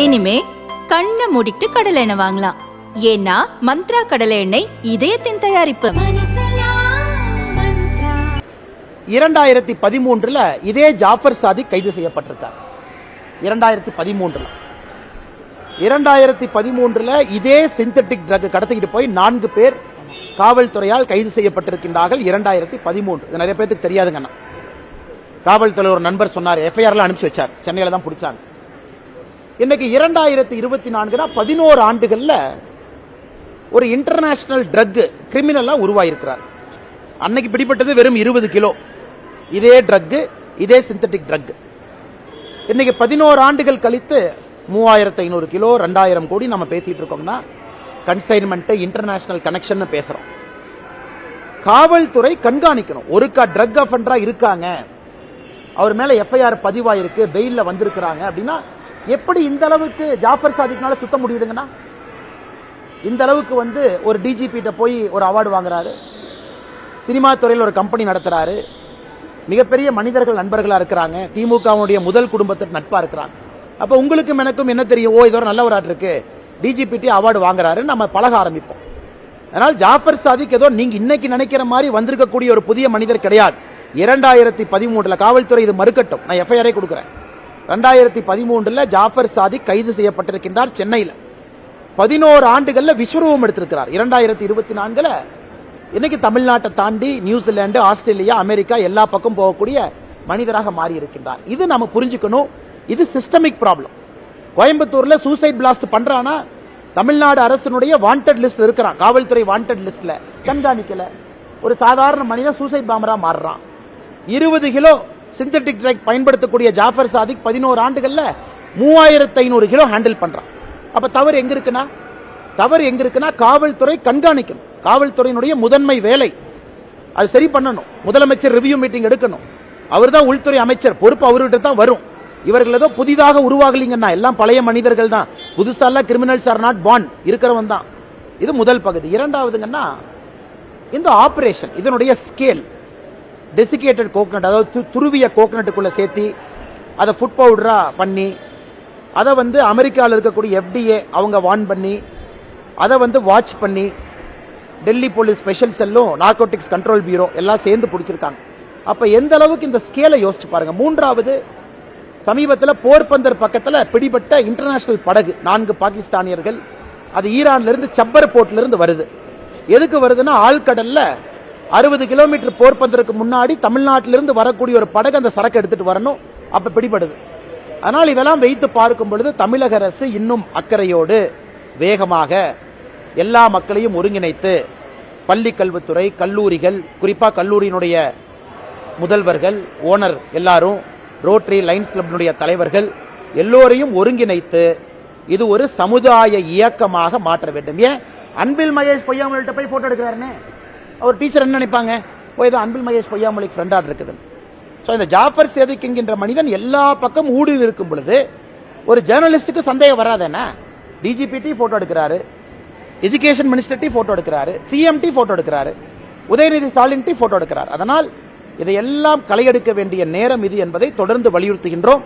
இனிமே கண்ணை மூடிட்டு கடலை எண்ணெய் வாங்கலாம். ஏன்னா மந்த்ரா கடலை எண்ணெய் இதயத்தின் தயாரிப்பு. 2013 இதே ஜாஃபர் சாதிக் கைது செய்யப்பட்டிருக்கார். 2013 இதே சிந்தட்டிக் ட்ரக் கடத்திக்கிட்டு போய் 4 பேர் காவல்துறையால் கைது செய்யப்பட்டிருக்கின்றார்கள். 2013 நிறைய பேருக்கு தெரியாதுங்க. காவல்துறை ஒரு நண்பர் சொன்னார், எஃப்ஐஆர்ல அனுப்பிச்சு வச்சார், சென்னையில தான் பிடிச்சாங்க. இன்னைக்கு 2024 11 ஆண்டுகள்ல ஒரு இன்டர்நேஷனல் ட்ரக் கிரிமினலா உருவாயிருக்கிறார். அன்னைக்கு பிடிப்பட்டது வெறும் 20 கிலோ இதே ட்ரக், இதே சிந்தட்டிக் ட்ரக். இன்னைக்கு 11 ஆண்டுகள் கழித்து 3500 கிலோ 2000 கோடி நம்ம பேசிட்டு இருக்கோம்னா கன்சைன்மெண்ட் இன்டர்நேஷனல் கனெக்ஷன் பேசுறோம். காவல்துறை கண்காணிக்கணும். ஒருக்கா ட்ரக் அஃபெண்டரா இருக்காங்க, அவர் மேல எஃப்ஐஆர் பதிவாயிருக்கு, பெயில்ல வந்திருக்கிறாங்க அப்படின்னா எப்படி இந்த அளவுக்கு ஜாஃபர் சாதிக்னால சுத்த முடியுதுங்கன்னா? இந்த அளவுக்கு ஒரு டிஜிபி போய் ஒரு அவார்டு வாங்குறாரு, சினிமா துறையில் ஒரு கம்பெனி நடத்துறாரு, மிகப்பெரிய மனிதர்கள் நண்பர்களா இருக்கிறாங்க, திமுகவுடைய முதல் குடும்பத்திற்கு நட்பா இருக்கிறாங்க. அப்ப உங்களுக்கும் எனக்கும் என்ன தெரியும்? ஓ, இது ஒரு நல்ல ஒரு ஆட் இருக்கு, டிஜிபி அவார்டு வாங்குறாரு, நம்ம பழக ஆரம்பிப்போம். அதனால் ஜாஃபர் சாதிக் ஏதோ நீங்க இன்னைக்கு நினைக்கிற மாதிரி வந்திருக்கக்கூடிய ஒரு புதிய மனிதர் கிடையாது. 2013 காவல்துறை இது மறுக்கட்டும், நான் எஃப்ஐஆரை கொடுக்கிறேன். 2013 ஜாஃபர் சாதிக் கைது செய்யப்பட்டிருக்கின்றார் சென்னையில். 11 ஆண்டுகள்ல விஸ்வரூபம் எடுத்திருக்கிறார். 2024 இன்னைக்கு தமிழ்நாட்டை தாண்டி நியூசிலாந்து, ஆஸ்திரேலியா, அமெரிக்கா எல்லா பக்கம் போகக்கூடிய மனிதராக மாறி இருக்கின்றார். இது நம்ம புரிஞ்சுக்கணும். இது சிஸ்டமிக் ப்ராப்ளம். கோயம்புத்தூர்ல சூசைட் பிளாஸ்ட் பண்றானா தமிழ்நாடு அரசினுடைய வாண்டட் லிஸ்ட் இருக்கிறான், காவல்துறை வாண்டட் லிஸ்ட்ல கண்காணிக்கல. ஒரு சாதாரண மனிதன் சூசைட் பாம்பரா மாறுறான். 20 கிலோ சிந்தட்டிக் ட்ரக் பயன்படுத்தக்கூடிய ஜாஃபர் சாதிக் 11 ஆண்டுகள்ல 3500 கிலோ ஹேண்டில் பண்றான். அப்ப தவறு எங்க இருக்குன்னா காவல்துறை கண்காணிக்கணும். காவல்துறையினுடைய முதன்மை வேலை அது சரி பண்ணணும். முதலமைச்சர் ரிவ்யூ மீட்டிங் எடுக்கணும். அவர் தான் உள்துறை அமைச்சர், பொறுப்பு அவர்கிட்ட தான் வரும். இவர்கள் ஏதோ புதிதாக உருவாகலீங்கன்னா, எல்லாம் பழைய மனிதர்கள் தான். புதுசால கிரிமினல்ஸ் ஆர் நாட் பார்ன், இருக்கிறவன் தான். இது முதல் பகுதி. இரண்டாவதுங்கன்னா இந்த ஆபரேஷன், இதனுடைய ஸ்கேல், டெசிகேட்டட் கோகனட், அதாவது துருவிய கோகனட்டுக்குள்ள சேர்த்தி அதை ஃபுட் பவுடரா பண்ணி அதை அமெரிக்காவில் இருக்கக்கூடிய FDA அவங்க வான் பண்ணி அதை வாட்ச் பண்ணி டெல்லி போலீஸ் ஸ்பெஷல் செல்லும் நார்கோட்டிக்ஸ் கண்ட்ரோல் பியூரோ எல்லாம் சேர்ந்து பிடிச்சிருக்காங்க. அப்ப எந்த அளவுக்கு இந்த ஸ்கேலை யோசிச்சு பாருங்க. மூன்றாவது, சமீபத்தில் போர்பந்தர் பக்கத்தில் பிடிபட்ட இன்டர்நேஷனல் படகு 4 பாகிஸ்தானியர்கள், அது ஈரான்ல இருந்து சப்பர் போர்ட்ல இருந்து வருது. எதுக்கு வருதுன்னா, ஆழ்கடல்ல 60 கிலோமீட்டர் போர்பந்தருக்கு முன்னாடி தமிழ்நாட்டிலிருந்து வரக்கூடிய ஒரு படகு அந்த சரக்கு எடுத்துட்டு வரணும், அப்ப பிடிபடுது. ஆனால் இதெல்லாம் வைத்து பார்க்கும் பொழுது தமிழக அரசு இன்னும் அக்கறையோடு வேகமாக எல்லா மக்களையும் ஒருங்கிணைத்து பள்ளி கல்வித்துறை, கல்லூரிகள், குறிப்பா கல்லூரியினுடைய முதல்வர்கள், ஓனர் எல்லாரும், ரோட்டரி லைன்ஸ் கிளப்பினுடைய தலைவர்கள் எல்லோரையும் ஒருங்கிணைத்து இது ஒரு சமுதாய இயக்கமாக மாற்ற வேண்டும். ஏன் அன்பில் மகேஷ் பொய்யாமொழிட்ட போய் போட்டோ எடுக்கிறாருன்னு அவர் டீச்சர் என்ன நினைப்பாங்க? ஏதோ அன்பில் மகேஷ் பொய்யாமொழிக்கு ஃப்ரெண்டா இருக்குது. இந்த ஜாஃபர் சாதிக் என்கின்ற மனிதன் எல்லா பக்கம் ஊடுருவி இருக்கும் பொழுது ஒரு ஜேர்னலிஸ்டுக்கு சந்தேகம் வராதேனா? டிஜிபி போட்டோ எடுக்கிறாரு, எஜுகேஷன் மினிஸ்டர் போட்டோ எடுக்கிறாரு, சிஎம் போட்டோ எடுக்கிறாரு, உதயநிதி ஸ்டாலின் போட்டோ எடுக்கிறார். அதனால் இதையெல்லாம் களையெடுக்க வேண்டிய நேரம் இது என்பதை தொடர்ந்து வலியுறுத்துகின்றோம்.